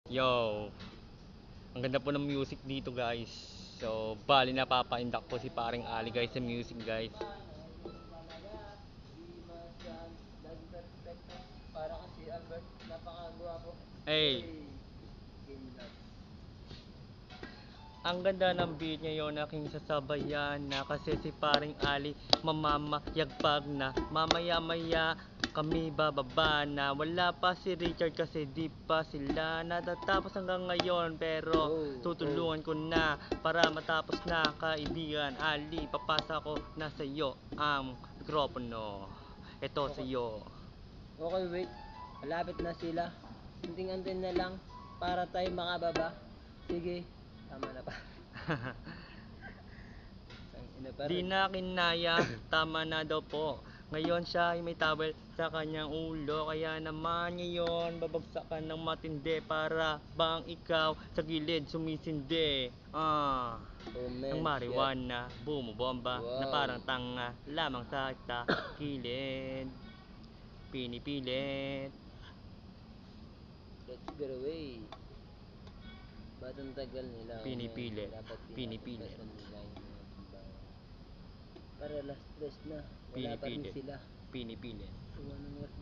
Yo, ang ganda po ng music dito guys. So, bali napapaindak po si paring Ali guys sa music guys. Para kasi Albert, napakagwapo. Hey, ang ganda ng beat ngayon aking sasabayan na kasi si paring Ali mamamayagpag na mamaya-maya kami bababa na wala pa si Richard kasi di pa sila natatapos hanggang ngayon pero tutulungan ko na para matapos na kaibigan Ali papasa ko na sa iyo ang mikropono ito sa iyo. Okay, wait. Malapit na sila. Anting-antin na lang para tayo makababa. Sige. Tama na pa. Ina pa Di rin. na kinaya, tama na daw po. Ngayon siya ay may towel sa kanyang ulo. Kaya naman ngayon babagsakan ng matindi para bang ikaw sa gilid sumisindi. Oh man, Ang shit. marijuana, bumubomba na Wow. parang tanga lamang sa kilid. Pinipilit. Let's get away. Ba't ang tagal nila? Oh man, Pinipilit. dapat Pinipilit. pinapagpasan nila yung mga trabaho. Para last stress na. Wala pa rin Pinipilit. sila. Pinipilit. Kung anong